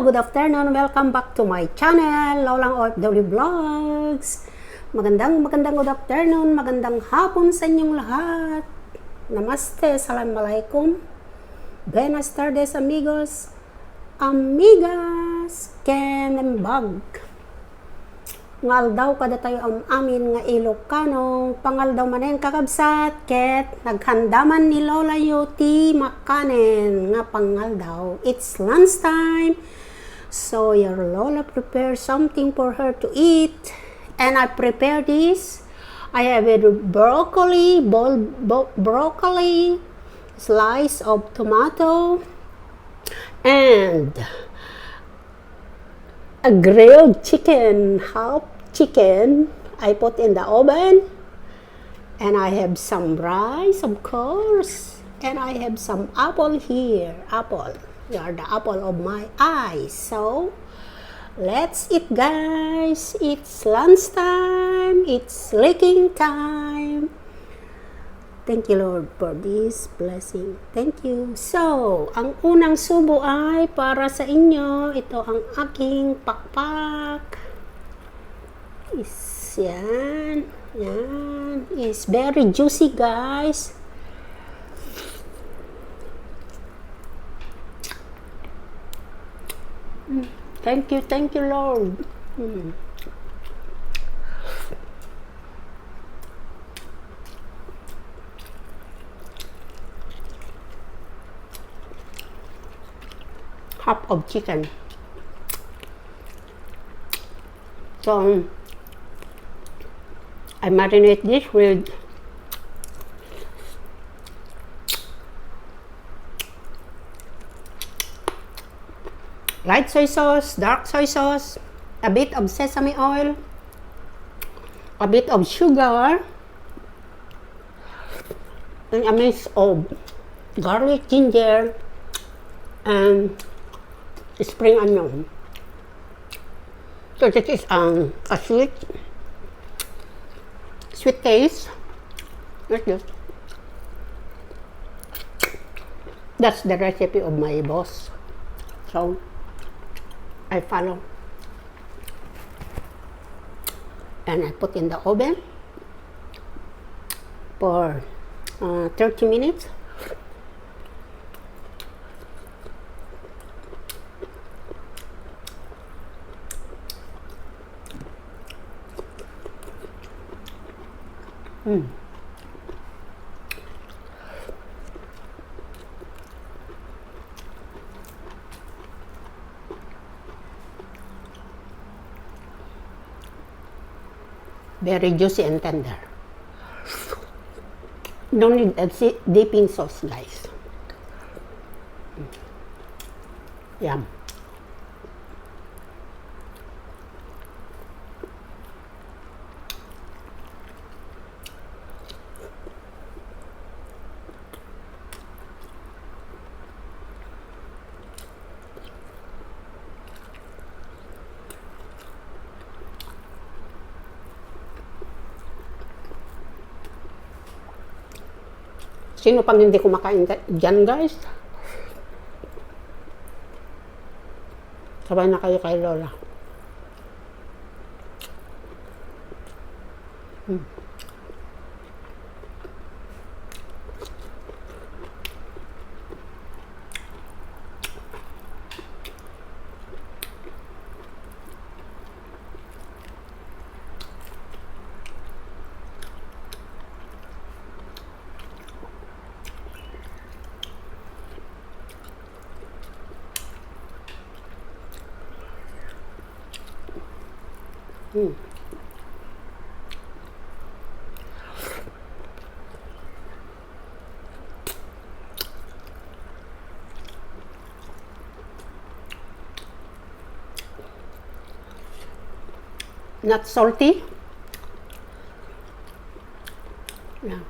good afternoon. Welcome back to my channel, Lolang Ofw Vlogs. Magandang good afternoon, magandang hapon sa inyong lahat. Namaste, assalamualaikum. Buenas tardes, amigos, amigas, ken and bag. Ngal daw kada tayo ang amin nga Ilocano, pangal daw manen kakabsat, ket naghandaman ni Lola Yuti makanen nga pangal daw. It's lunchtime, so your Lola prepared something for her to eat, and I prepared this. I have a broccoli, broccoli, slice of tomato, and a grilled chicken, half chicken, I put in the oven, and I have some rice, of course, and I have some apple here. Apple, you are the apple of my eyes. So let's eat, guys. It's lunchtime, it's licking time. Thank you, Lord, for this blessing. Thank you. So, ang unang subo ay para sa inyo. Ito ang aking pakpak. Yan. It's very juicy, guys. Thank you, Lord. Half of chicken. So I marinate this with light soy sauce, dark soy sauce, a bit of sesame oil, a bit of sugar, and a mix of garlic, ginger, and spring onion. So this is a sweet taste. Like this. That's the recipe of my boss. So I follow. And I put in the oven for 30 minutes. Very juicy and tender. Don't need a dipping sauce, guys. Yum. Sino pang hindi kumakain dyan, guys? Sabay na kayo kay Lola. Not salty. Yeah.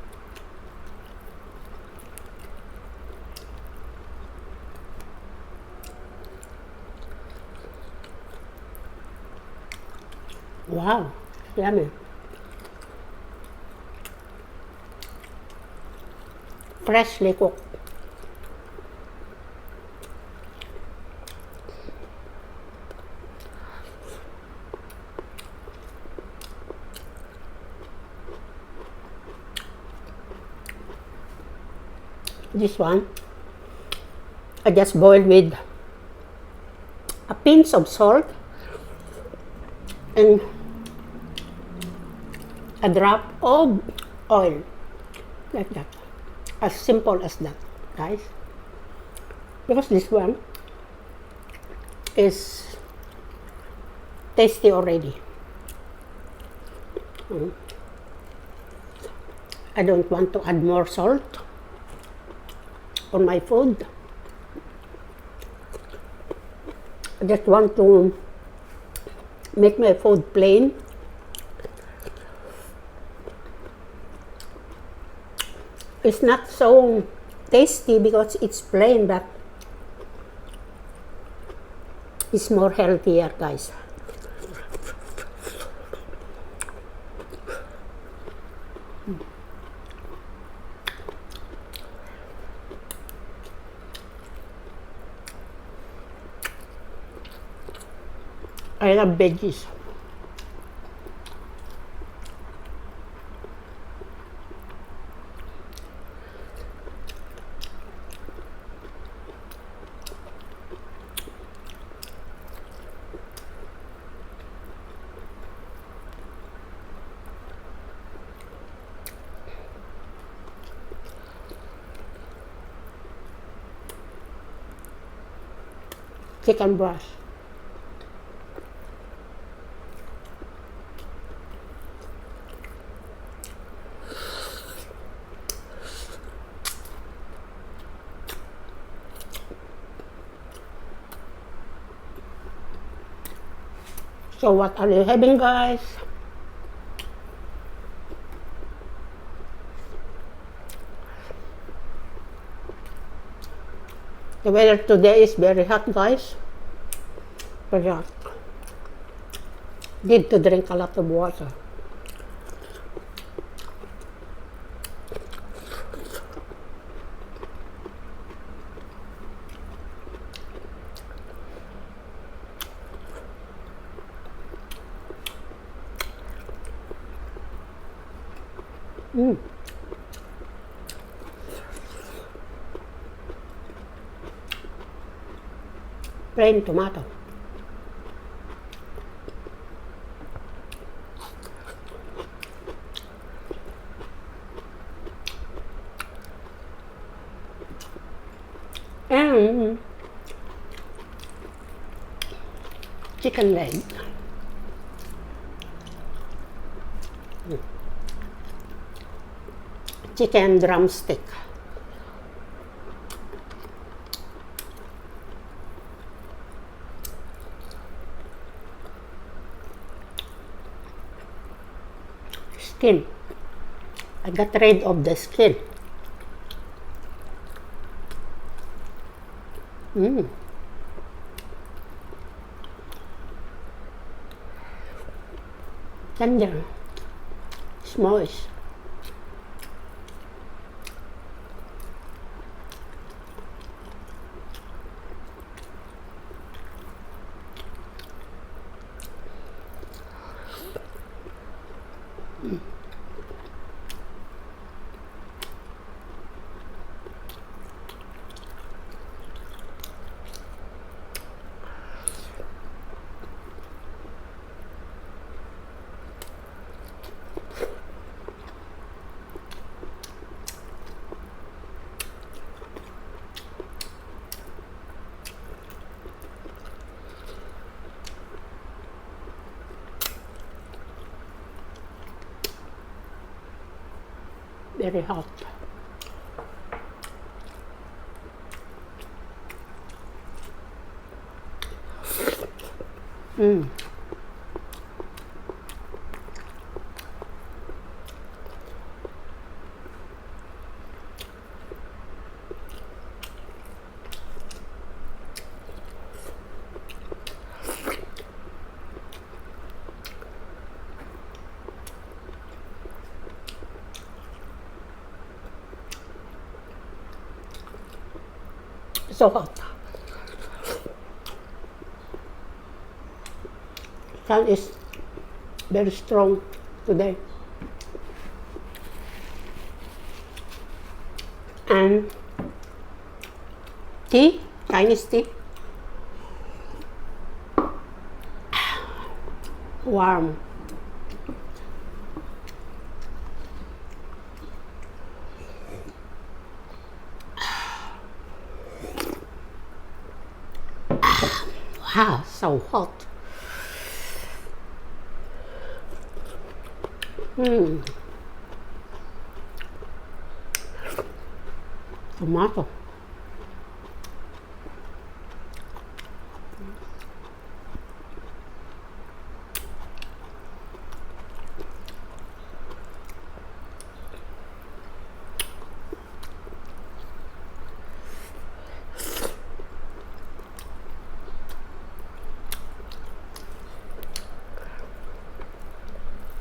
Wow, yummy. Freshly cooked. This one, I just boiled with a pinch of salt and a drop of oil, like that. As simple as that, guys. Because this one is tasty already. I don't want to add more salt on my food. I just want to make my food plain. It's not so tasty because it's plain, but it's more healthier, guys. I love veggies. Chicken breast. So what are you having, guys? The weather today is very hot, guys. Very hot. Need to drink a lot of water. Plain tomato. And chicken leg. Chicken drumstick. Skin. I got rid of the skin. Tender. It's moist. Very hot. So hot. Sun is very strong today. And Tea, Chinese tea. Warm. Wow, so hot. Tomato.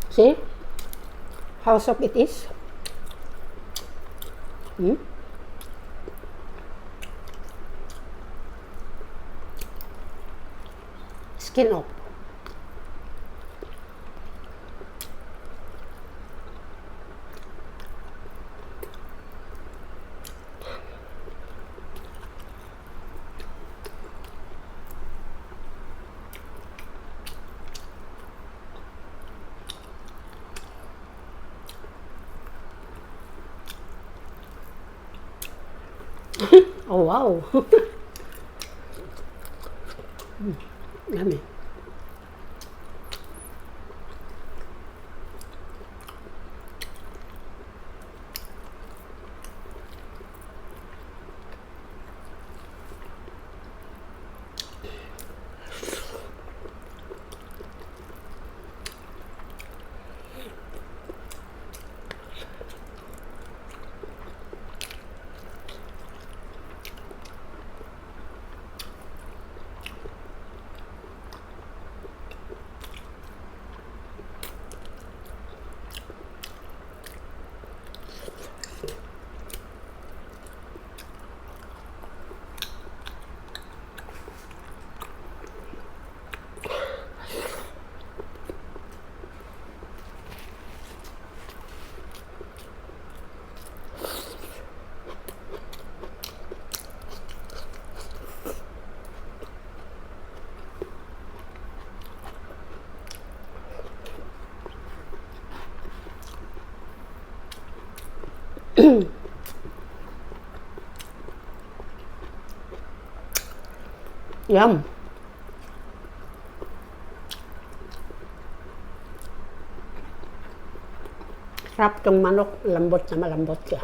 See how soft it is? Skin off. Oh wow. Yummy. Yum. Sarap tong manok, lambot na malambot siya.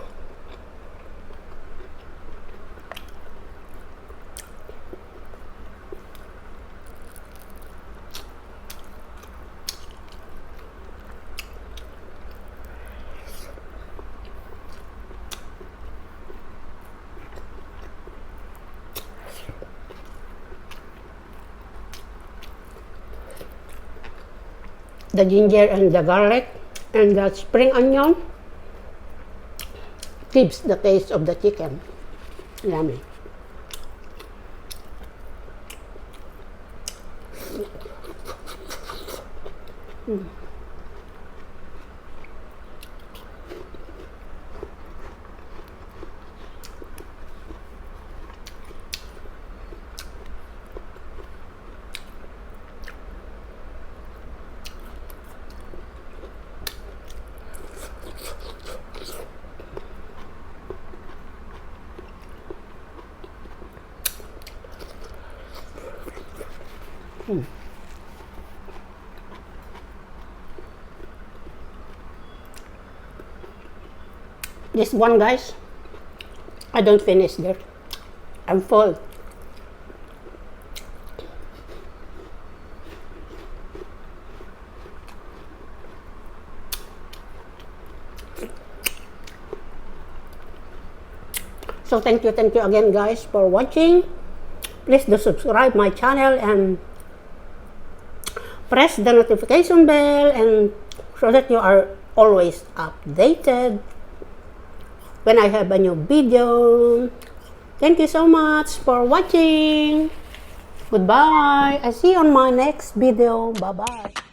The ginger and the garlic and the spring onion gives the taste of the chicken. Yummy. This one, guys, I don't finish there. I'm full. So thank you again, guys, for watching. Please do subscribe my channel and press the notification bell, and so that you are always updated when I have a new video. Thank you so much for watching. Goodbye. I see you on my next video. Bye-bye.